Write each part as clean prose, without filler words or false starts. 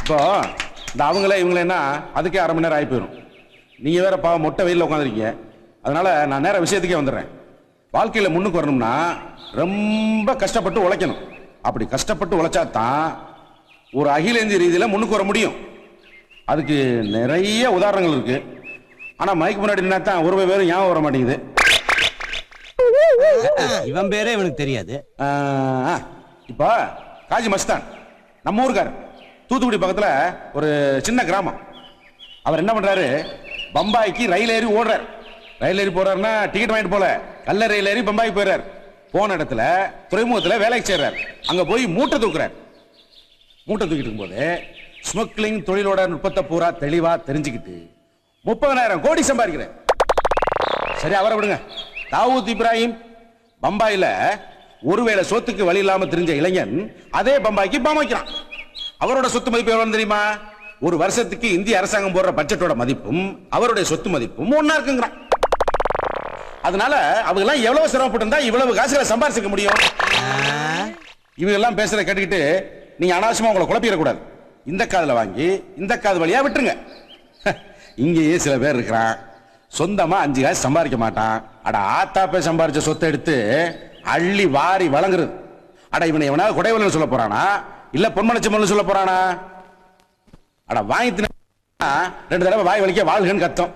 இப்போ இந்த அவங்களே இவங்களேன்னா அதுக்கே அரை மணி நேரம் ஆகி போயிடும். நீங்க வேற பாவம் மொட்டை வெயிலில் உட்காந்துருக்கீங்க. அதனால நான் நேர விஷயத்துக்கே வந்துடுறேன். வாழ்க்கையில் முன்னுக்கு வரணும்னா ரொம்ப கஷ்டப்பட்டு உழைக்கணும். அப்படி கஷ்டப்பட்டு உழைச்சா தான் ஒரு அகில இந்திய ரீதியில் முன்னுக்கு வர முடியும். அதுக்கு நிறைய உதாரணங்கள் இருக்கு. ஆனால் மைக்கு முன்னாடி நின்னா தான் ஒரு பேரும் ஞாபகம் வர மாட்டேங்குது. இவன் பேரே இவனுக்கு தெரியாது. இப்போ காஜி மஸ்தான் நம்ம ஊருக்கார், தூத்துக்குடி பக்கத்துல ஒரு சின்ன கிராமம். அவர் என்ன பண்றாரு, பம்பாய்க்கு ரயில் ஏறி ஓடுறார். ரயில் ஏறி போறாருன்னா டிக்கெட் வாங்கிட்டு போல, கல்ல ரயில் ஏறி பம்பாய்க்கு போயிடுறார். போன இடத்துல துறைமுகத்தில் வேலைக்கு சேர்றார். அங்க போய் மூட்டை தூக்குறார். மூட்டை தூக்கிட்டு இருக்கும்போது ஸ்மக்லிங் தொழிலோட நுட்பத்தை பூரா தெளிவா தெரிஞ்சுக்கிட்டு 30,000 கோடி சம்பாதிக்கிறார். சரி, அவரை விடுங்க. தாவூத் இப்ராஹிம் பம்பாயில ஒருவேளை சொத்துக்கு வழி இல்லாம தெரிஞ்ச இளைஞன் அதே பம்பாய்க்கு பாம் வைக்கிறான். அவரோட சொத்து மதிப்பு எவ்வளவு தெரியுமா? ஒரு வருஷத்துக்கு இந்திய அரசாங்கம் போடுற பட்ஜெட்டோட மதிப்பும் அவருடைய சொத்து மதிப்பும் ஒன்னா இருக்குங்கிறான். அதனால அவங்க எல்லாம் எவ்வளவு சிரமப்பட்டு இருந்தா இவ்வளவு காசுகளை சம்பாதிக்க முடியும்? இவங்க எல்லாம் பேசுறத கேட்டுக்கிட்டு நீங்க அனாவசியமா உங்களை குழப்பிட கூடாது. இந்த காதுல வாங்கி இந்த காது வழியா விட்டுருங்க. இங்கேயே சில பேர் இருக்கிறான், சொந்தமா 5 காசு சம்பாதிக்க மாட்டான். அட ஆத்தாப்பே சம்பாதிச்ச சொத்தை எடுத்து அள்ளி வாரி வழங்குறது. அட இவனை எவனாவது கொடைவலன்னு சொல்ல போறானா இல்ல பொன்மனச்சம்மன் சொல்ல போறானா? அட வாங்கி 2 தடவை வாய் வலிக்க வாழ்கன்னு கத்தம்.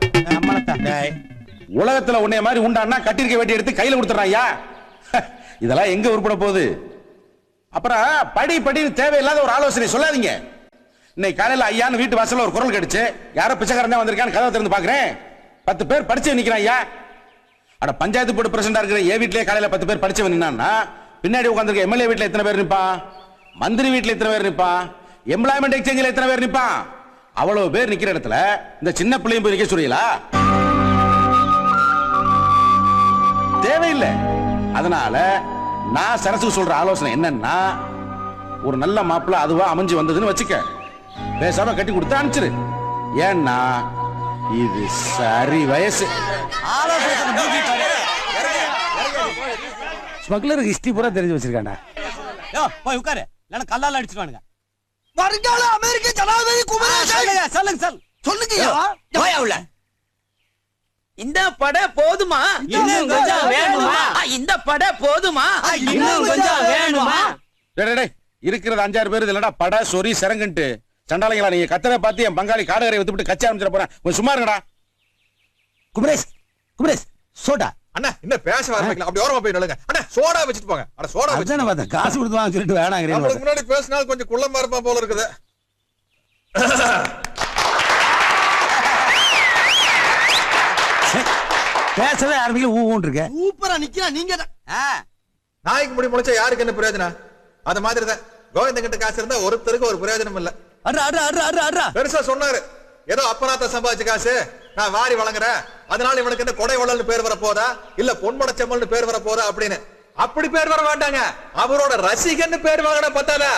உலகத்துல உன்னைய மாதிரி உண்டான்னா கட்டிருக்க வேட்டி எடுத்து கையில கொடுத்துறாயா? இதெல்லாம் எங்க உருப்பட போகுது? அப்புறம் படி படின்னு தேவையில்லாத ஒரு ஆலோசனை சொல்லாதீங்க. இன்னைக்கு காலையில ஐயான்னு வீட்டு வாசல்ல ஒரு குரல் கிடைச்சு, யாரோ பிச்சைக்காரன் தான் வந்திருக்கான்னு கதவை திறந்து பாக்குறேன். 10 பேர் படிச்சு நிக்கிறான் ஐயா. அட பஞ்சாயத்து போர்டு பிரசிடண்டா இருக்கிற என் வீட்லயே காலையில 10 பேர் படிச்சவன் நின்னா, பின்னாடி உட்கார்ந்திருக்க எம்எல்ஏ வீட்டுல எத்தனை பேர் நிப்பான்? மந்திரி வீட்டுல எத்தனை பேர் நிப்பான்? எம்ப்ளாய்மெண்ட் எக்ஸ்சேஞ்சில் எத்தனை பேர் நிப்பான்? அவ்வளவு பேர் நிக்கிற இடத்துல இந்த சின்ன பிள்ளையும் போய் நிக்க சொல்றீங்களா? தேவையில்லை. அதனால நான் சரசுக்கு சொல்ற ஆலோசனை என்னன்னா, ஒரு நல்ல மாப்பிள்ள அதுவா அமைஞ்சு வந்ததுன்னு வச்சுக்க, பேசாம கட்டி கொடுத்து அனுப்பிச்சிரு. ஏன்னா இது சரி வயசு. ஸ்மக்லருக்கு ஹிஸ்டரி பூரா தெரிஞ்சு வச்சிருக்காண்டா. போய் உட்காரு, இல்லைன்னா கல்லால அடிச்சுடுவானுங்க. வருங்கால அமெரிக்க ஜனாதிபதி குமரேசன் சொல்லுங்க சொல்லுங்க. இந்த பட போதுமா? இன்னும் கொஞ்சம் வேணுமா? இந்த பட போதுமா? இன்னும் கொஞ்சம் வேணுமா? இருக்கிறது 5-6 பேர். இல்லடா பட சொரி சரங்கன்ட்டு சண்டாளைங்களா நீங்க கத்தரை பார்த்து என் பங்காளி காடகரை வித்துட்டு கச்சா ஆரம்பிச்சிட போறேன். கொஞ்சம் சும்மா இருங்கடா. குமரேஷ் சோடா அண்ணா என்ன பேச ஆரம்பிக்கலாம். அப்படி ஓரமா போய் நில்லுங்க. அண்ணா சோடா வச்சிட்டு போங்க. அட சோடா வச்சிட்டு பார்த்தா காசு கொடுத்து வாங்க சொல்லிட்டு வேணாங்கறீங்க. நமக்கு முன்னாடி பேசினால் கொஞ்சம் குள்ளமா இருப்பா போல இருக்குது. பேசவே ஆரம்பிக்கல ஊன்னு இருக்க. சூப்பரா நிக்கிறா நீங்க. நாய்க்கு முடி முளைச்சா யாருக்கு என்ன பிரயோஜனம்? அது மாதிரி தான் கோவிந்த கிட்ட காசு இருந்தா ஒருத்தருக்கு ஒரு பிரயோஜனம் இல்ல. பெருசா சொன்னாரு, ஏதோ அப்பனாத்த சம்பாதிச்ச காசு நான் வாரி வழங்குறேன், அதனால இவனுக்கு என்ன கொடை வள்ளல்னு பேர் வர போதா இல்ல பொன்மனச்செம்மல்னு பேர் வர போதா அப்படின்னு. அப்படி பேர் வர வேண்டாங்க, அவரோட ரசிகன்னு பேர் வாங்கின பத்தாதா?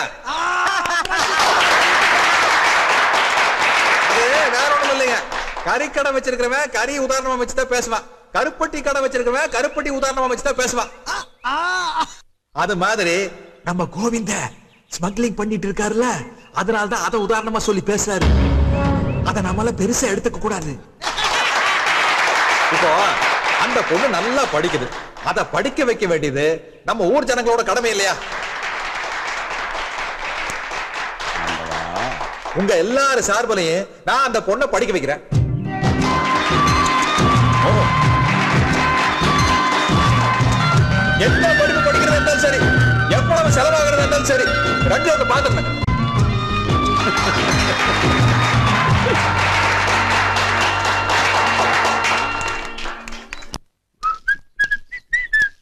வேற ஒண்ணும் இல்லைங்க. கறி கடை வச்சிருக்கிறவன் கறி உதாரணமா வச்சுதான் பேசுவான், கருப்பட்டி கடை வச்சிருக்கிறவன் கருப்பட்டி உதாரணமா வச்சுதான் பேசுவான். அது மாதிரி நம்ம கோவிந்த ஸ்மக்லிங் பண்ணிட்டு இருக்காருல்ல, அதனாலதான் அதை உதாரணமா சொல்லி பேசுறாரு. அதை நம்மளால பெருசா எடுத்துக்க கூடாது. இப்போ அந்த பொண்ணு நல்லா படிக்குது, அதை படிக்க வைக்க வேண்டியது நம்ம ஊர் ஜனங்களோட கடமை இல்லையா? உங்க எல்லாரும் சார்பிலையும் நான் அந்த பொண்ணை படிக்க வைக்கிறேன். எந்த படிப்பு படிக்கிறது இருந்தாலும் சரி, எவ்வளவு செலவாகிறது இருந்தாலும் சரி, 2 பாத்துருங்க.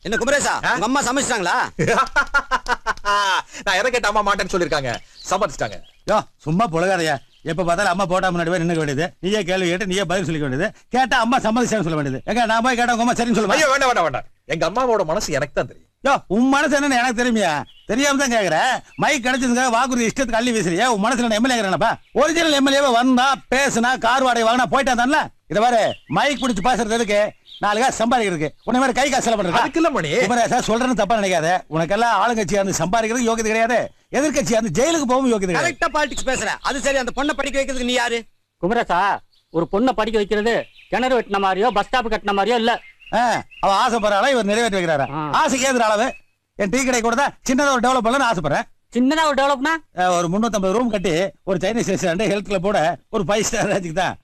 என்ன குமரேசா, உங்க அம்மா சமைச்சிட்டாங்களா? நான் எதை கேட்ட அம்மா மாட்டேன்னு சொல்லிருக்காங்க, சமைச்சிட்டாங்க. சும்மா பொழுகாதையா, எப்ப பார்த்தாலும் அம்மா போட்டா முன்னாடி நின்னுக்க வேண்டியது, நீயே கேள்வி கேட்டு நீயே பதில் சொல்லிக்க வேண்டியது, கேட்டா அம்மா சம்மதிச்சான்னு சொல்ல வேண்டியது. எங்க நான் போய் கேட்டா உங்க அம்மா சரின்னு சொல்லுவேன். ஐயோ வேண்டாம் வேண்டாம் வேண்டாம், எங்க அம்மாவோட மனசு எனக்கு தான் தெரியும். உன் மனசு என்னன்னு எனக்கு தெரியுமியா? தெரியாம தான் கேக்குறேன். மைக் கிடைச்சதுங்க வாக்குறுதி இஷ்டத்துக்கு அள்ளி வீசுறியா? உன் மனசுல எம்எல்ஏ ஒரிஜினல் எம்எல்ஏ வந்தா பேசுனா கார் வாடகை வாங்கினா போயிட்டா தானே. இத பாரு, மைக் பிடிச்சு பேசுறது எதுக்கு? 4 காசு சம்பாதிக்கிறதுக்கு உன்னை மாதிரி கை காசு செலவு பண்றா அதுக்கு இல்ல மணி. குமரேசா சொல்றேன்னு தப்பா நினைக்காத. உனக்கெல்லாம் ஆளுங்கட்சியா இருந்து சம்பாதிக்கிறது யோகியது கிடையாது, எதிர்கட்சியா இருந்து ஜெயிலுக்கு போகவும் யோகியது கிடையாது. கரெக்டா பாலிடிக்ஸ் பேசுற. அது சரி, அந்த பொண்ணை படிக்க வைக்கிறதுக்கு நீ யாரு? குமரேசா, ஒரு பொண்ணை படிக்க வைக்கிறது கிணறு வெட்டின மாதிரியோ பஸ் ஸ்டாப் கட்டின மாதிரியோ இல்ல. அவ ஆசைப்படுறாளா, இவர் நிறைவேற்றி வைக்கிறாரா? ஆசைக்கு ஏதுற அளவு. என் டீ கடை கூட தான் சின்னதா ஒரு டெவலப் பண்ணலாம்னு ஆசைப்படுறேன். சின்னதா ஒரு டெவலப்னா ஒரு 350 ரூம் கட்டி ஒரு சைனீஸ் ரெஸ்டாரண்ட், ஹெல்த் கிளப் போட ஒரு 5 ஸ்டார் ரேஞ்சுக்கு தான்.